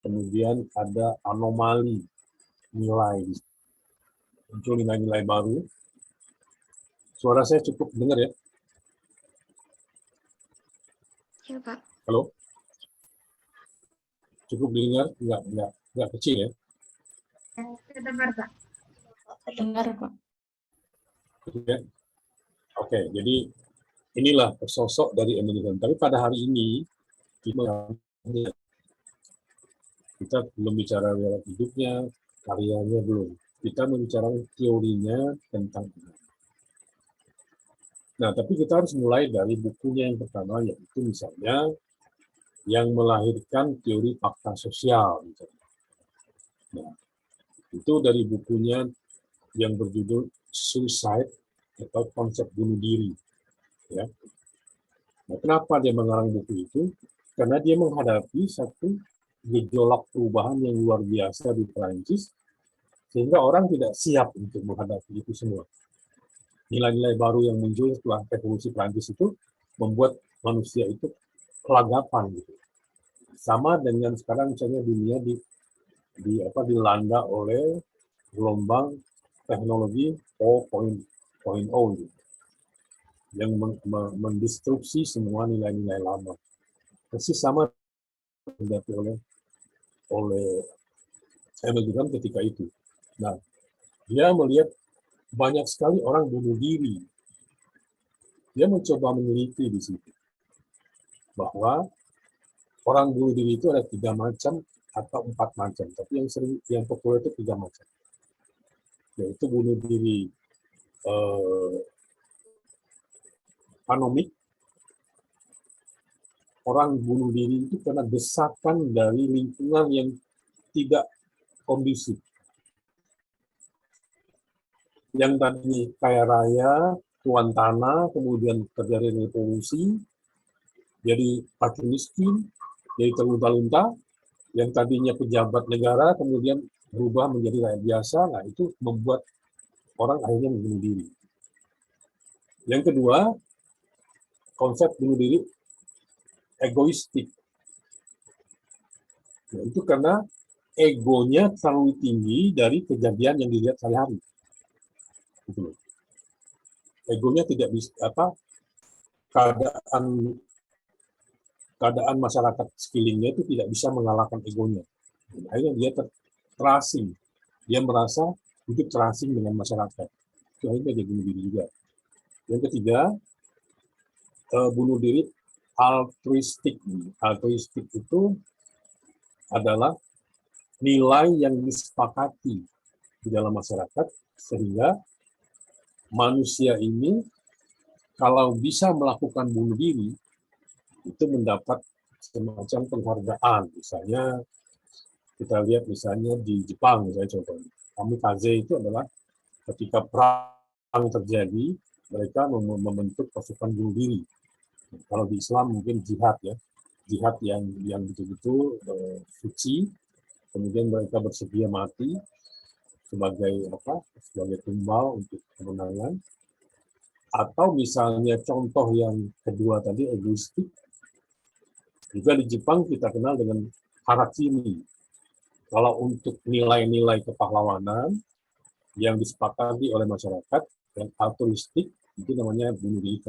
kemudian ada anomali nilai, muncul nilai-nilai baru. Suara saya cukup dengar ya? Ya, Pak. Halo? Cukup didengar? Enggak kecil ya? Terdengar, Pak. Dengar, Pak. Ya. Oke, jadi inilah sosok dari Indonesia. Tapi pada hari ini kita belum bicara riwayat hidupnya, karyanya belum. Kita membicarakan teorinya tentang ini. Nah, tapi kita harus mulai dari bukunya yang pertama, yaitu misalnya yang melahirkan teori fakta sosial. Misalnya. Nah, itu dari bukunya yang berjudul Suicide atau konsep bunuh diri. Ya. Nah, kenapa dia mengarang buku itu? Karena dia menghadapi satu gejolak perubahan yang luar biasa di Perancis, sehingga orang tidak siap untuk menghadapi itu semua. Nilai-nilai baru yang muncul setelah revolusi Perancis itu membuat manusia itu kelagapan gitu. Sama dengan sekarang misalnya dunia dilanda oleh gelombang teknologi 4.0 gitu, yang mendistrupsi semua nilai-nilai lama. Persis sama dihadapi oleh Hamilton ketika itu. Nah, dia melihat banyak sekali orang bunuh diri. Dia mencoba meneliti di situ bahwa orang bunuh diri itu ada 3 macam atau 4 macam, tapi yang populer itu 3 macam, yaitu bunuh diri anomik, orang bunuh diri itu karena desakan dari lingkungan yang tidak kondusif. Yang tadi kaya raya, tuan tanah, kemudian terjadi revolusi, jadi makin miskin, jadi terlunta-lunta, yang tadinya pejabat negara, kemudian berubah menjadi rakyat biasa, nah itu membuat orang akhirnya membunuh diri. Yang kedua, konsep bunuh diri egoistik. Nah, itu karena egonya terlalu tinggi dari kejadian yang dilihat sehari-hari. Gitu. Egonya tidak bisa keadaan masyarakat sekelilingnya itu tidak bisa mengalahkan egonya. Akhirnya dia terasing. Dia merasa hidup terasing dengan masyarakat. Itu akhirnya dia bunuh diri juga. Yang ketiga, bunuh diri altruistik. Altruistik itu adalah nilai yang disepakati di dalam masyarakat sehingga manusia ini kalau bisa melakukan bunuh diri itu mendapat semacam penghargaan. Misalnya kita lihat misalnya di Jepang, misalnya contohnya, kamikaze itu adalah ketika perang terjadi mereka membentuk pasukan bunuh diri. Kalau di Islam mungkin jihad ya, jihad yang betul-betul suci, kemudian mereka bersedia mati sebagai sebagai tumbal untuk kemenangan. Atau misalnya contoh yang kedua tadi egoistik, juga di Jepang kita kenal dengan harakiri. Kalau untuk nilai-nilai kepahlawanan yang disepakati oleh masyarakat, yang altruistik itu namanya bunuh diri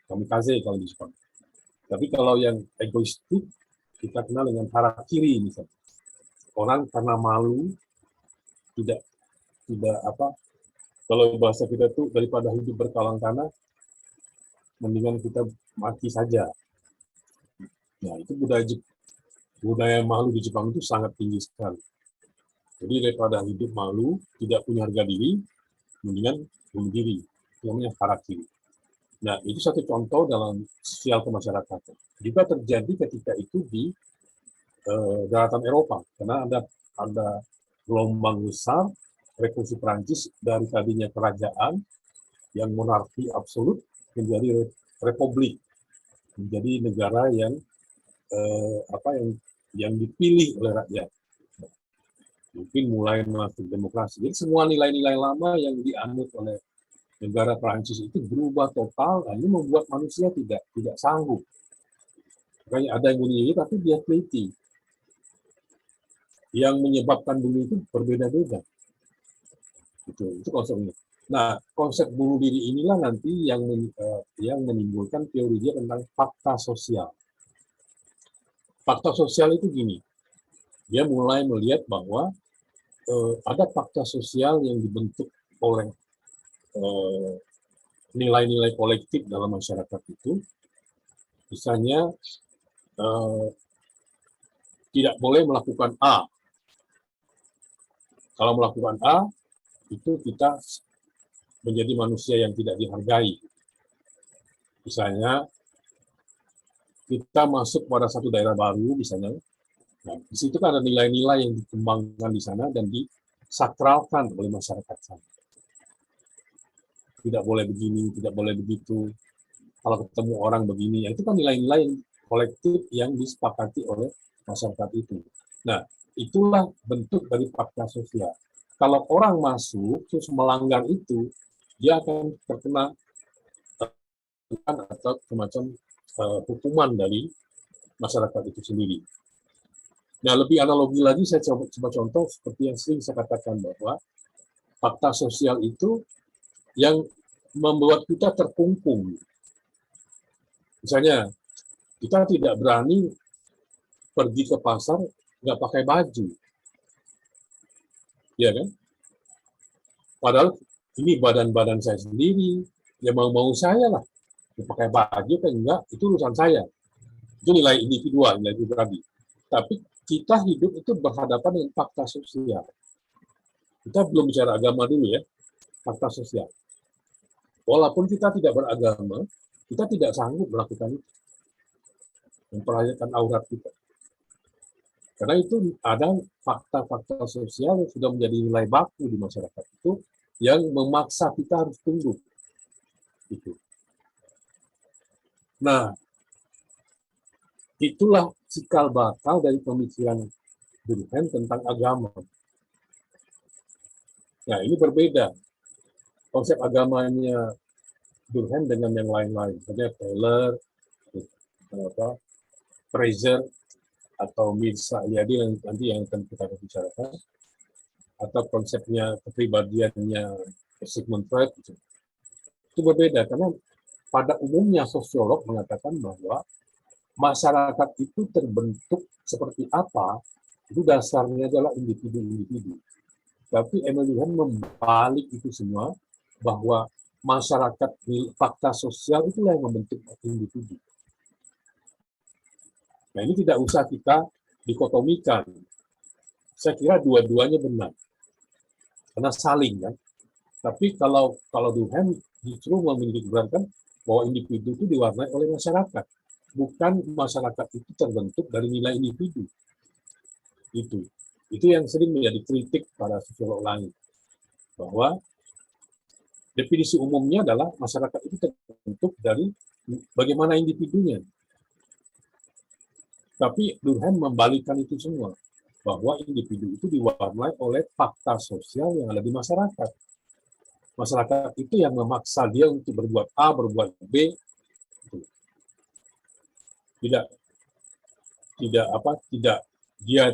kamikaze kalau di Jepang. Tapi kalau yang egoistik kita kenal dengan harakiri misalnya. Orang karena malu tidak kalau bahasa kita tuh daripada hidup berkalang tanah mendingan kita mati saja. Nah, itu budaya malu di Jepang itu sangat tinggi sekali. Jadi daripada hidup malu, tidak punya harga diri, mendingan bunuh diri. Itu namanya harakiri. Nah, itu satu contoh dalam sosial kemasyarakatan. Juga terjadi ketika itu di daratan Eropa, karena ada gelombang besar revolusi Prancis dari tadinya kerajaan yang monarki absolut menjadi republik, menjadi negara yang yang dipilih oleh rakyat. Mungkin mulai masuk demokrasi. Jadi semua nilai-nilai lama yang dianut oleh negara Prancis itu berubah total, dan ini membuat manusia tidak sanggup. Makanya ada yang bunuh diri tapi dia teliti. yang menyebabkan bunuh itu berbeda-beda. Itu konsepnya. Nah, konsep bunuh diri inilah nanti yang menimbulkan teori dia tentang fakta sosial. Fakta sosial itu gini, dia mulai melihat bahwa ada fakta sosial yang dibentuk oleh nilai-nilai kolektif dalam masyarakat itu, misalnya tidak boleh melakukan A. Kalau melakukan A, itu kita menjadi manusia yang tidak dihargai. Misalnya, kita masuk pada satu daerah baru, misalnya, nah, di situ kan ada nilai-nilai yang dikembangkan di sana dan disakralkan oleh masyarakat sana. Tidak boleh begini, tidak boleh begitu. Kalau ketemu orang begini, itu kan nilai-nilai kolektif yang disepakati oleh masyarakat itu. Nah, itulah bentuk dari fakta sosial. Kalau orang masuk terus melanggar itu, dia akan terkena atau semacam hukuman dari masyarakat itu sendiri. Nah, lebih analogi lagi saya coba contoh seperti yang sering saya katakan bahwa fakta sosial itu yang membuat kita terkungkung. Misalnya, kita tidak berani pergi ke pasar nggak pakai baju, ya kan? Padahal ini badan-badan saya sendiri, ya mau-mau saya lah. Pakai baju kan enggak, itu urusan saya. Itu nilai individual, nilai pribadi. Tapi kita hidup itu berhadapan dengan fakta sosial. Kita belum bicara agama dulu ya, fakta sosial. Walaupun kita tidak beragama, kita tidak sanggup melakukan itu. Memperlihatkan aurat kita. Karena itu ada fakta-fakta sosial yang sudah menjadi nilai baku di masyarakat itu yang memaksa kita harus tunduk. Gitu. Nah, itulah cikal bakal dari pemikiran Durkheim tentang agama. Nah, ini berbeda. Konsep agamanya Durkheim dengan yang lain-lain. Misalnya Taylor, Fraser, atau Mirza Eliade yang nanti yang akan kita bicarakan, atau konsepnya kepribadiannya Sigmund Freud, itu berbeda karena pada umumnya sosiolog mengatakan bahwa masyarakat itu terbentuk seperti apa, itu dasarnya adalah individu-individu. Tapi Emile Durkheim membalik itu semua, bahwa masyarakat fakta sosial itulah yang membentuk individu. Nah, ini tidak usah kita dikotomikan. Saya kira dua-duanya benar. Karena saling kan. Tapi kalau Durkheim justru memiliki bahwa individu itu diwarnai oleh masyarakat. Bukan masyarakat itu terbentuk dari nilai individu. Itu yang sering menjadi kritik pada sosiolog lain. Bahwa definisi umumnya adalah masyarakat itu terbentuk dari bagaimana individunya. Tapi Durkheim membalikkan itu semua, bahwa individu itu diwarnai oleh fakta sosial yang ada di masyarakat. Masyarakat itu yang memaksa dia untuk berbuat A, berbuat B. Dia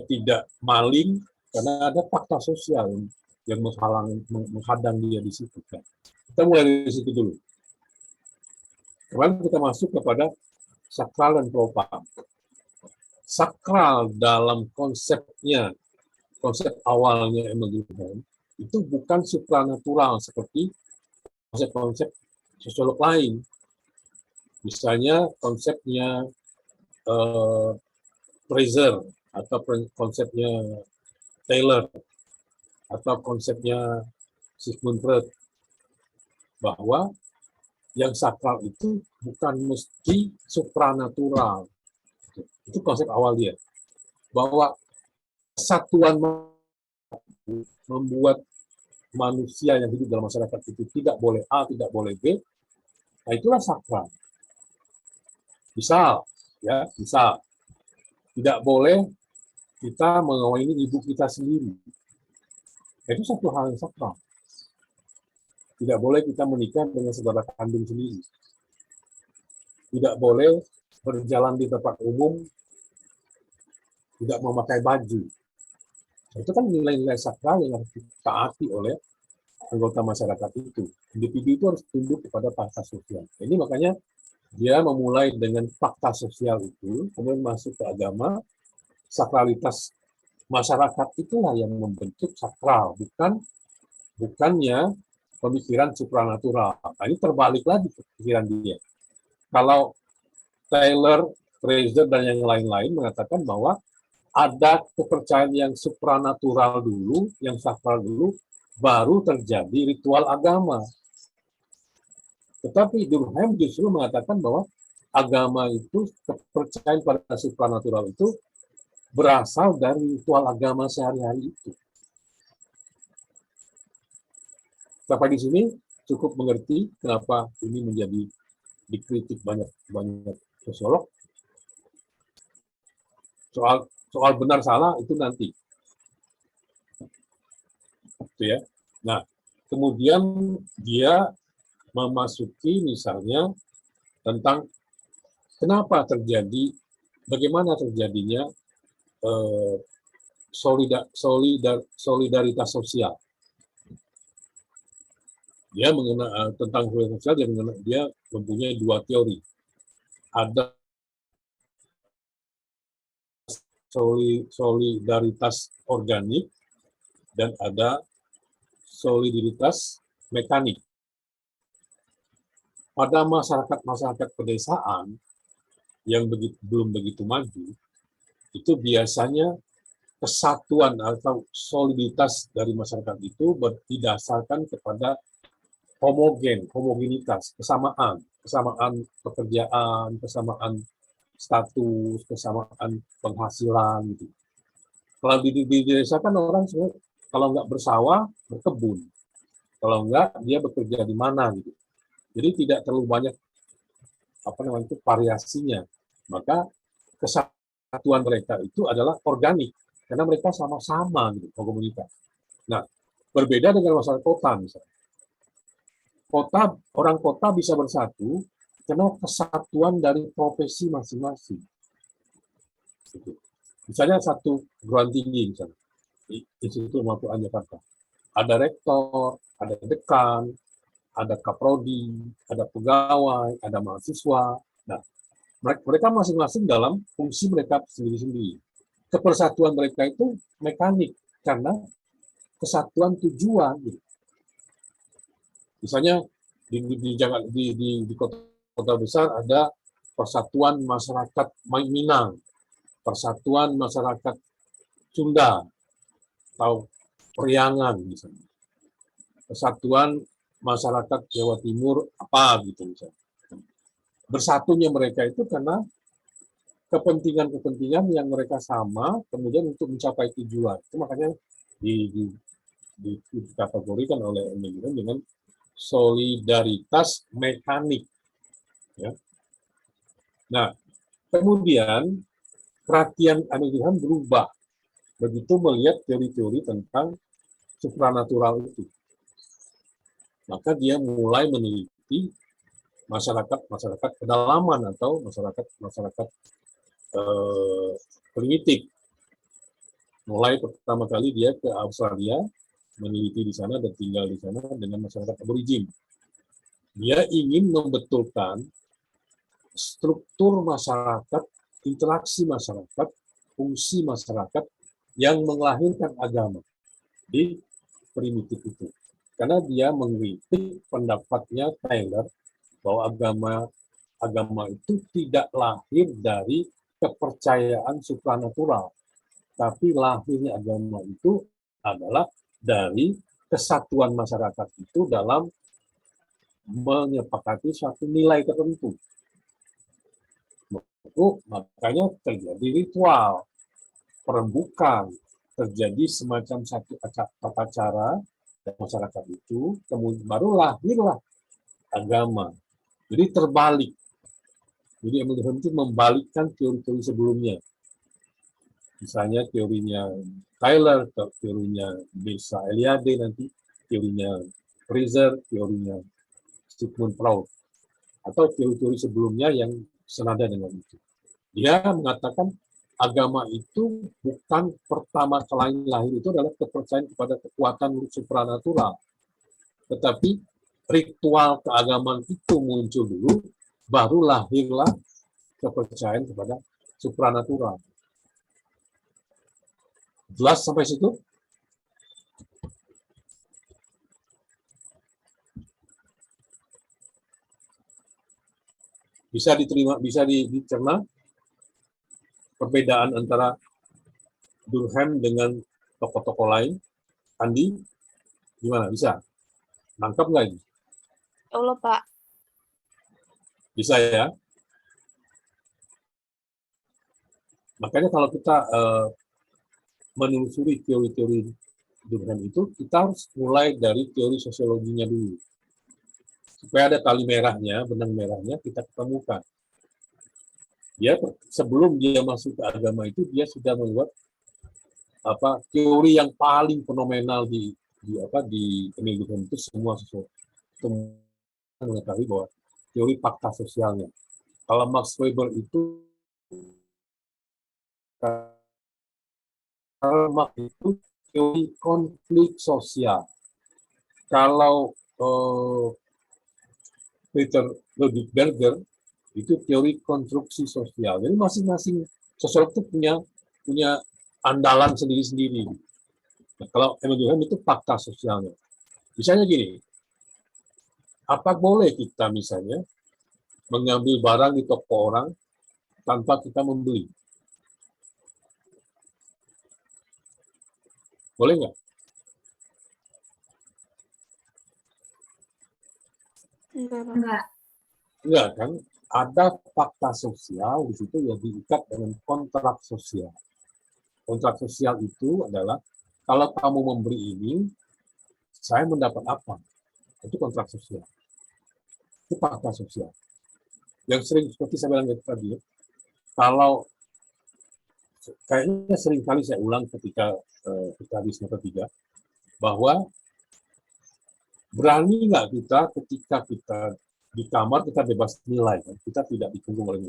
tidak maling karena ada fakta sosial yang menghadang dia di situ. Kita mulai dari situ dulu. Kemudian kita masuk kepada sakral dan propam. Sakral dalam konsep awalnya Emile Durkheim itu bukan supranatural seperti konsep-konsep sosiolog lain. Misalnya konsepnya Fraser atau konsepnya Taylor atau konsepnya Sigmund Freud, bahwa yang sakral itu bukan mesti supranatural. Itu konsep awal dia. Bahwa kesatuan membuat manusia yang hidup dalam masyarakat itu tidak boleh A, tidak boleh B, nah itulah sakral. Misal, tidak boleh kita mengawini ibu kita sendiri. Itu satu hal yang sakral. Tidak boleh kita menikah dengan saudara kandung sendiri. Tidak boleh berjalan di tempat umum tidak memakai baju. Itu kan nilai-nilai sakral yang harus ditaati oleh anggota masyarakat itu. Individu itu harus tunduk kepada fakta sosial. Jadi makanya dia memulai dengan fakta sosial itu, kemudian masuk ke agama, sakralitas masyarakat itulah yang membentuk sakral, bukannya pemikiran supranatural. Nah, ini terbalik lagi pikiran dia. Kalau Taylor, Fraser, dan yang lain-lain mengatakan bahwa ada kepercayaan yang supranatural dulu, yang sakral dulu, baru terjadi ritual agama. Tetapi Durkheim justru mengatakan bahwa agama itu, kepercayaan pada supranatural itu berasal dari ritual agama sehari-hari itu. Sampai di sini cukup mengerti kenapa ini menjadi dikritik banyak sosiolog. Soal benar salah itu nanti. Itu ya. Nah, kemudian dia memasuki misalnya tentang kenapa terjadi, bagaimana terjadinya solidaritas sosial. Dia mengenai tentang solidaritas sosial, dia mempunyai dua teori. Ada solidaritas organik dan ada solidaritas mekanik. Pada masyarakat pedesaan yang belum begitu maju, itu biasanya kesatuan atau soliditas dari masyarakat itu didasarkan kepada homogenitas, kesamaan pekerjaan, kesamaan status, kesamaan penghasilan gitu. Kalau di desa kan orang semua kalau nggak bersawah, berkebun. Kalau nggak, dia bekerja di mana gitu. Jadi tidak terlalu banyak variasinya. Maka kesatuan mereka itu adalah organik karena mereka sama-sama gitu, komunitas. Nah, berbeda dengan masyarakat kota misalnya. Orang kota bisa bersatu karena kesatuan dari profesi masing-masing. Gitu. Misalnya satu perguruan tinggi, misalnya Institut Al-Quran Jakarta, ada rektor, ada dekan, ada kaprodi, ada pegawai, ada mahasiswa. Nah, mereka masing-masing dalam fungsi mereka sendiri-sendiri. Kepersatuan mereka itu mekanik karena kesatuan tujuan. Gitu. Misalnya di kota besar ada Persatuan Masyarakat Minang, Persatuan Masyarakat Sunda, atau Priangan misalnya. Persatuan Masyarakat Jawa Timur apa gitu misalnya. Bersatunya mereka itu karena kepentingan-kepentingan yang mereka sama, kemudian untuk mencapai tujuan. Itu makanya dikategorikan oleh Emil dengan solidaritas mekanik. Ya. Nah, kemudian perhatian Emil berubah begitu melihat teori-teori tentang supranatural itu. Maka dia mulai meneliti masyarakat pedalaman atau masyarakat primitif. Mulai pertama kali dia ke Australia, meneliti di sana dan tinggal di sana dengan masyarakat aborigin. Dia ingin membetulkan struktur masyarakat, interaksi masyarakat, fungsi masyarakat yang melahirkan agama di primitif itu. Karena dia mengkritik pendapatnya Taylor bahwa agama itu tidak lahir dari kepercayaan supranatural, tapi lahirnya agama itu adalah dari kesatuan masyarakat itu dalam menyepakati suatu nilai tertentu. Makanya terjadi ritual, perembukan, terjadi semacam satu tata cara masyarakat itu, kemudian baru lahirlah agama. Jadi terbalik. Jadi Emil Durkheim itu membalikkan teori-teori sebelumnya. Misalnya teorinya Taylor, teorinya Bessa Eliade nanti, teorinya Fraser, teorinya Sigmund Freud, atau teori-teori sebelumnya yang senada dengan itu. Dia mengatakan agama itu bukan pertama kali lahir itu adalah kepercayaan kepada kekuatan supranatural. Tetapi ritual keagamaan itu muncul dulu, baru lahirlah kepercayaan kepada supranatural. Jelas sampai situ? Bisa diterima, bisa dicerna perbedaan antara Durkheim dengan tokoh-tokoh lain. Andi, gimana? Bisa? Nangkep nggak ini? Allah, Pak. Bisa ya? Makanya kalau kita menelusuri teori-teori Durkheim itu, kita harus mulai dari teori sosiologinya dulu. Supaya ada tali merahnya, benang merahnya kita ketemukan. Dia sebelum dia masuk ke agama itu, dia sudah membuat teori yang paling fenomenal di Emile Durkheim itu semua mengetahui bahwa teori fakta sosialnya. Kalau Max Weber itu teori konflik sosial. Kalau Peter Ludwig Berger itu teori konstruksi sosial. Jadi masing-masing sosiolog itu punya andalan sendiri-sendiri. Nah, kalau Emile Durkheim itu fakta sosialnya. Misalnya gini, apa boleh kita misalnya mengambil barang di toko orang tanpa kita membeli? Boleh nggak? Enggak. Enggak kan? Ada fakta sosial di situ yang diikat dengan kontrak sosial. Kontrak sosial itu adalah kalau kamu memberi ini, saya mendapat apa? Itu kontrak sosial. Itu fakta sosial. Yang sering seperti saya bilang tadi, kalau kayaknya sering kali saya ulang ketika kita di semester 3, bahwa berani nggak kita ketika kita di kamar kita bebas nilai, kan? Kita tidak dikungkung oleh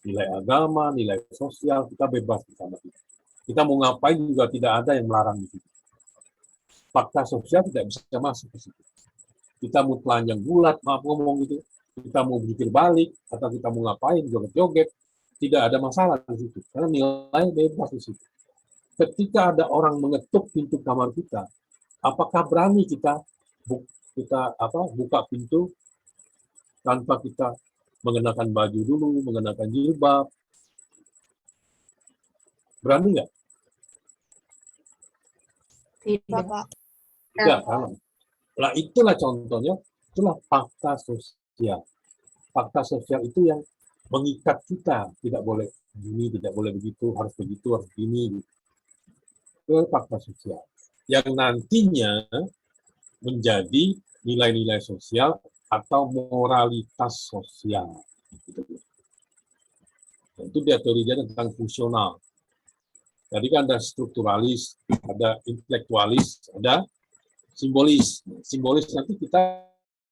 nilai agama, nilai sosial, kita bebas di kamar kita. Kita mau ngapain juga tidak ada yang melarang di situ. Fakta sosial tidak bisa masuk ke situ. Kita mau telanjang bulat, maaf ngomong gitu, kita mau berpikir balik, atau kita mau ngapain, joget-joget, tidak ada masalah di situ. Karena nilai bebas di situ. Ketika ada orang mengetuk pintu kamar kita, apakah berani kita buka pintu tanpa kita mengenakan baju dulu, mengenakan jilbab? Berani nggak? Tidak, Pak. Tidak, kan? Nah, itulah contohnya, itulah fakta sosial. Fakta sosial itu yang mengikat kita, tidak boleh begini, tidak boleh begitu, harus begini. Itu fakta sosial. Yang nantinya menjadi nilai-nilai sosial atau moralitas sosial. Itu dia teori dia tentang fungsional. Tadi kan ada strukturalis, ada intelektualis, ada simbolis. Simbolis nanti kita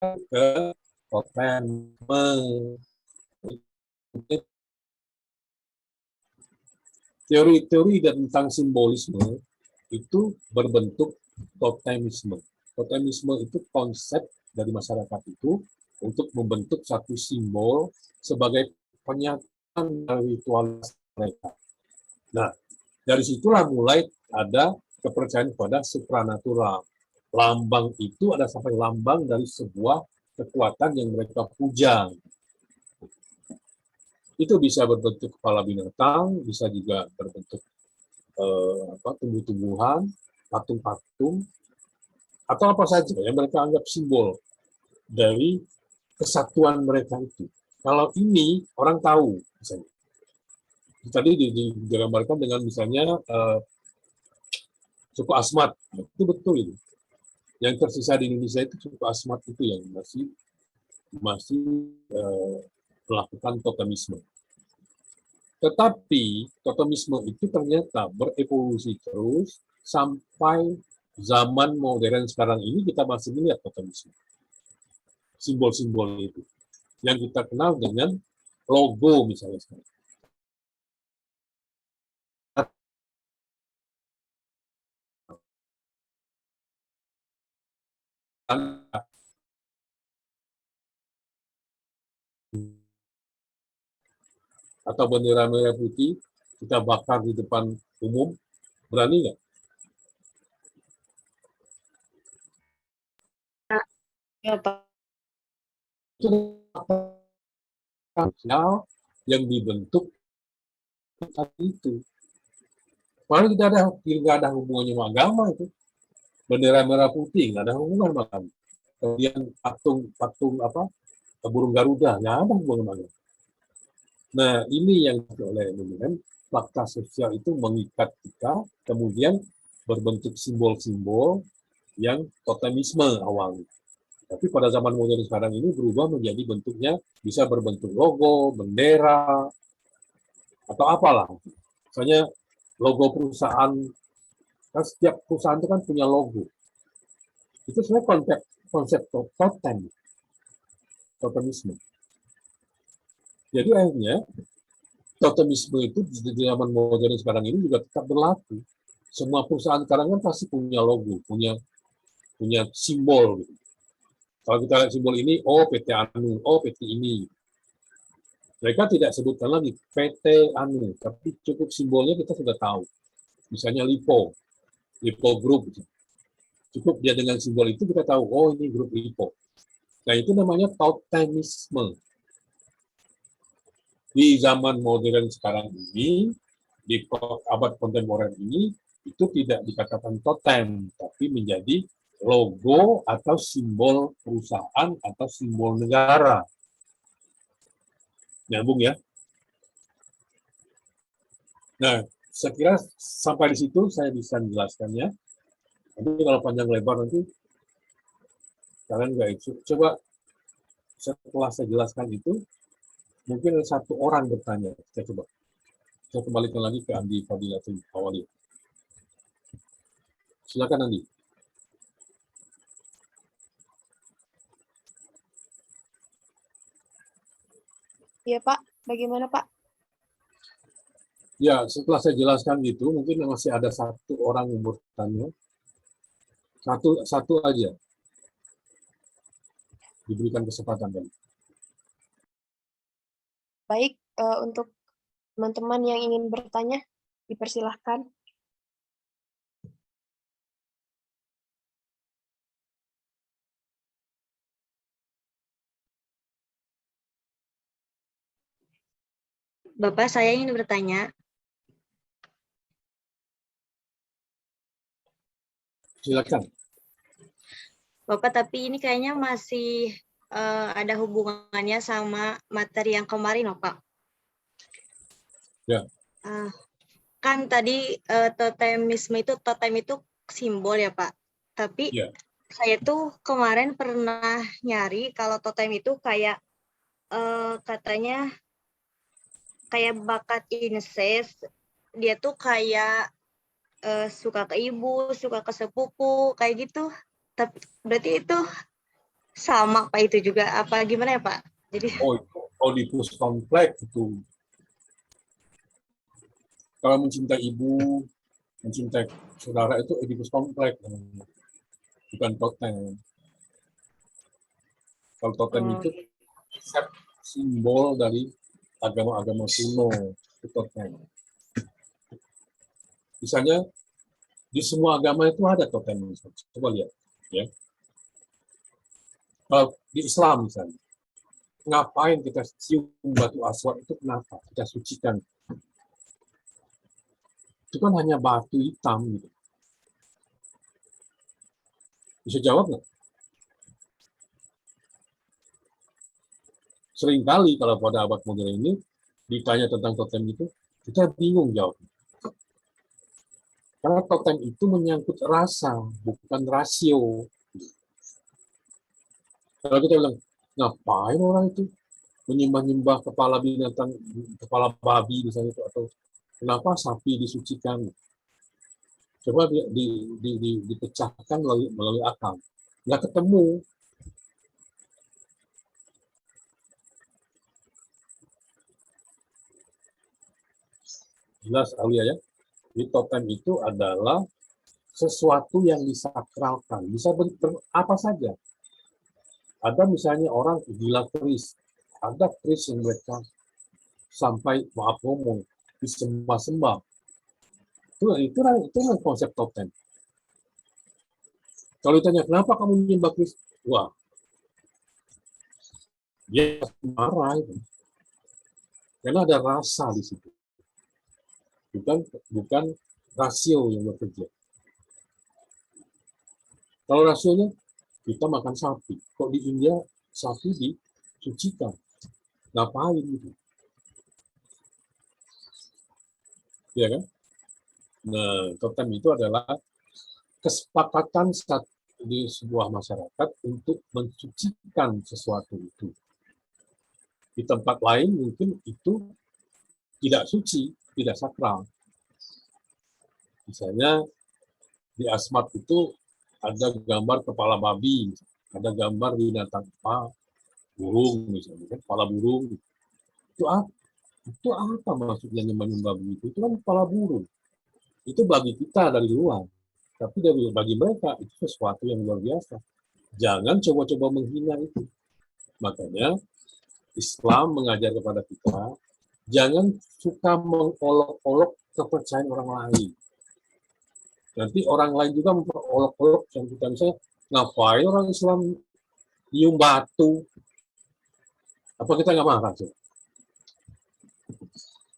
ke totemisme. Teori-teori tentang simbolisme itu berbentuk totemisme. Totemisme itu konsep dari masyarakat itu untuk membentuk satu simbol sebagai penyataan dari ritualitas mereka. Nah, dari situlah mulai ada kepercayaan pada supranatural. Lambang itu ada sampai lambang dari sebuah kekuatan yang mereka puja. Itu bisa berbentuk kepala binatang, bisa juga berbentuk tumbuh-tumbuhan, patung-patung, atau apa saja yang mereka anggap simbol dari kesatuan mereka itu. Kalau ini orang tahu, misalnya. Tadi digambarkan dengan misalnya suku Asmat, itu betul itu. Yang tersisa di Indonesia itu suku Asmat itu yang masih melakukan totemisme. Tetapi totemisme itu ternyata berevolusi terus sampai zaman modern sekarang ini kita masih melihat totemisme. Simbol-simbol itu. Yang kita kenal dengan logo misalnya sekarang. atau bendera merah putih kita bakar di depan umum, berani nggak? Ya, Pak. Itu sosial yang dibentuk saat itu. Padahal tidak ada hubungannya sama agama itu. Bendera merah putih nggak ada hubungan sama agama. Kemudian patung apa? Burung Garuda nggak ada hubungan sama agama. Nah ini yang oleh kemudian fakta sosial itu mengikat kita, kemudian berbentuk simbol-simbol yang totemisme awalnya. Tapi pada zaman modern sekarang ini berubah menjadi bentuknya bisa berbentuk logo, bendera, atau apalah. Misalnya logo perusahaan, kan setiap perusahaan itu kan punya logo. Itu sebenarnya konsep totemisme. Jadi akhirnya totemisme itu di zaman modern sekarang ini juga tetap berlaku. Semua perusahaan sekarang kan pasti punya logo, punya simbol. Gitu. Kalau kita lihat simbol ini, oh PT Anu, oh PT ini. Mereka tidak sebutkan lagi PT Anu, tapi cukup simbolnya kita sudah tahu. Misalnya Lipo Group. Cukup dia dengan simbol itu kita tahu, oh ini grup Lipo. Nah itu namanya totemisme. Di zaman modern sekarang ini, di abad kontemporer ini, itu tidak dikatakan totem, tapi menjadi logo atau simbol perusahaan atau simbol negara. Nyambung ya? Nah, saya kira sampai di situ saya bisa menjelaskannya. Tapi kalau panjang lebar nanti kalian nggak itu. Coba setelah saya jelaskan itu, mungkin ada satu orang bertanya. Saya coba. Saya kembalikan lagi ke Andi Fadilatul Awali. Silakan Andi. Iya, Pak. Bagaimana, Pak? Ya, setelah saya jelaskan gitu, mungkin masih ada satu orang yang bertanya. Satu aja. Diberikan kesempatan tadi. Baik, untuk teman-teman yang ingin bertanya, dipersilahkan. Bapak, saya ingin bertanya. Silakan. Bapak, tapi ini kayaknya masih ada hubungannya sama materi yang kemarin, loh, Pak. Ya. Kan tadi totemisme itu, totem itu simbol ya, Pak. Tapi Ya. saya tuh kemarin pernah nyari kalau totem itu kayak katanya kayak bakat incest. Dia tuh kayak suka ke ibu, suka ke sepupu, kayak gitu. Tapi berarti itu sama Pak itu juga apa gimana ya Pak? Jadi Oedipus kompleks itu. Kalau mencintai ibu, mencintai saudara itu Oedipus kompleks. Bukan totem. Kalau totem itu simbol dari agama-agama kuno. Itu totem. Misalnya di semua agama itu ada totem. Coba lihat. Ya. Kalau di Islam misalnya, ngapain kita cium batu aswad itu kenapa? Kita sucikan. Itu kan hanya batu hitam gitu. Bisa jawab nggak? Seringkali kalau pada abad modern ini ditanya tentang totem itu, kita bingung jawab. Karena totem itu menyangkut rasa, bukan rasio. Kalau kita bilang, ngapain orang itu menyembah-nyembah kepala binatang, kepala babi misalnya itu, atau kenapa sapi disucikan? Coba dipecahkan melalui akal. Nggak ketemu. Jelas Aulia ya. Jadi totem itu adalah sesuatu yang disakralkan, bisa apa saja. Ada misalnya orang gila keris, ada keris yang mereka sampai maaf ngomong disembah-sembah. Itu konsep top 10. Kalau ditanya kenapa kamu menyembah keris, wah, dia marah itu. Karena ada rasa di situ. Bukan rasio yang bekerja. Kalau rasionya, kita makan sapi. Kok di India sapi disucikan? Ngapain gitu? Ya kan? Nah, totem itu adalah kesepakatan di sebuah masyarakat untuk mensucikan sesuatu itu. Di tempat lain mungkin itu tidak suci, tidak sakral. Misalnya di Asmat itu ada gambar kepala babi, ada gambar binatang apa, burung misalnya, kepala burung. Itu apa maksudnya menyembah begitu? Itu kan kepala burung. Itu bagi kita dari luar. Tapi bagi mereka itu sesuatu yang luar biasa. Jangan coba-coba menghina itu. Makanya Islam mengajar kepada kita, jangan suka mengolok-olok kepercayaan orang lain. Nanti orang lain juga memperolok-olok yang kita misalnya, ngapain orang Islam nyium batu? Apa kita nggak marah sih?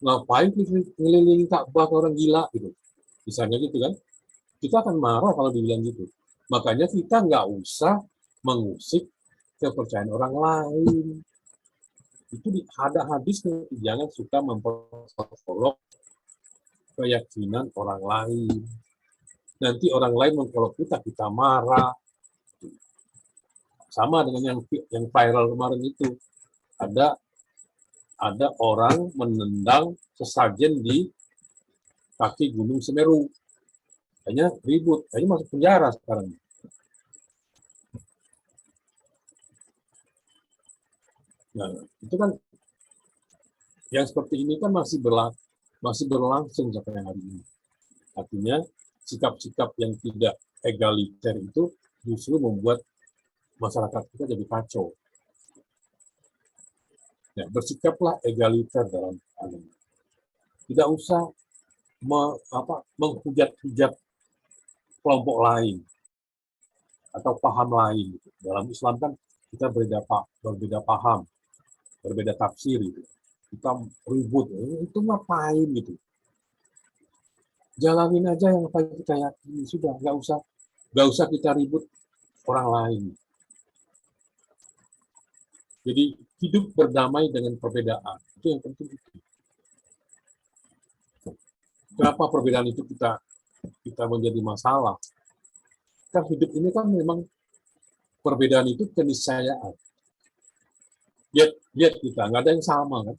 Ngapain ngelilingi Ka'bah orang gila gitu? Misalnya gitu kan? Kita akan marah kalau dibilang gitu. Makanya kita nggak usah mengusik kepercayaan orang lain. Itu ada hadisnya, jangan suka memperolok keyakinan orang lain. Nanti orang lain mengkolok kita marah. Sama dengan yang viral kemarin itu. Ada orang menendang sesajen di kaki Gunung Semeru. Kayaknya ribut, kayaknya masuk penjara sekarang. Nah, itu kan yang seperti ini kan masih berlangsung sampai hari ini. Artinya sikap-sikap yang tidak egaliter itu justru membuat masyarakat kita jadi kacau. Ya, bersikaplah egaliter dalam agama. Tidak usah menghujat-hujat kelompok lain atau paham lain. Dalam Islam kan kita berbeda paham, berbeda tafsir. Kita ribut, itu ngapain gitu. Jalanin aja yang apa kita yakini, sudah, nggak usah kita ribut orang lain. Jadi hidup berdamai dengan perbedaan, itu yang penting. Kenapa perbedaan itu kita menjadi masalah? Kan hidup ini kan memang perbedaan itu keniscayaan. Lihat kita, nggak ada yang sama kan?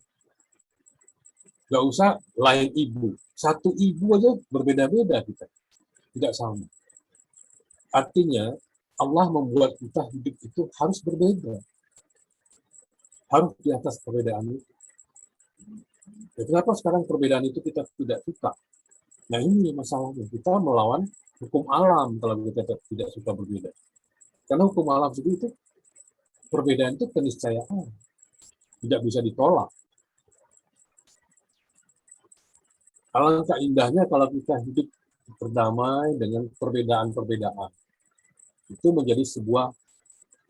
Nggak usah lain ibu, satu ibu aja berbeda-beda kita, tidak sama. Artinya Allah membuat kita hidup itu harus berbeda, harus di atas perbedaan itu. Ya, kenapa sekarang perbedaan itu kita tidak suka? Nah ini masalahnya, kita melawan hukum alam kalau kita tidak suka berbeda. Karena hukum alam itu perbedaan itu keniscayaan, tidak bisa ditolak. Alangkah indahnya kalau kita hidup berdamai dengan perbedaan-perbedaan. Itu menjadi sebuah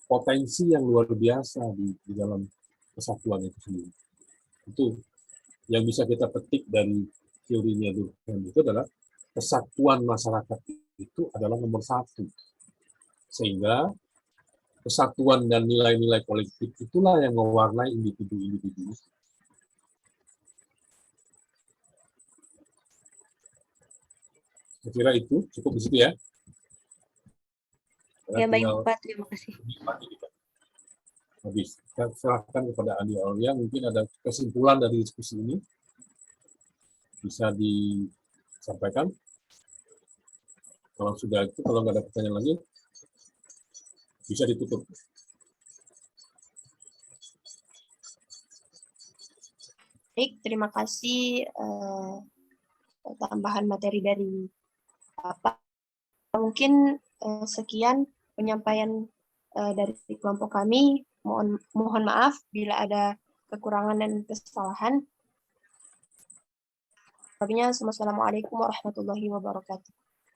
potensi yang luar biasa di dalam kesatuan itu sendiri. Itu yang bisa kita petik dari teorinya Durkheim itu adalah kesatuan masyarakat itu adalah nomor satu. Sehingga kesatuan dan nilai-nilai kolektif itulah yang mewarnai individu-individu. Saya kira itu cukup di situ ya. Ya baik Pak, terima kasih. Habis, saya serahkan kepada Andi Aulia, mungkin ada kesimpulan dari diskusi ini bisa disampaikan. Kalau sudah itu, kalau nggak ada pertanyaan lagi, bisa ditutup. Baik, terima kasih tambahan materi dari Bapak. Mungkin sekian penyampaian dari kelompok kami. Mohon maaf bila ada kekurangan dan kesalahan. Wassalamualaikum warahmatullahi wabarakatuh.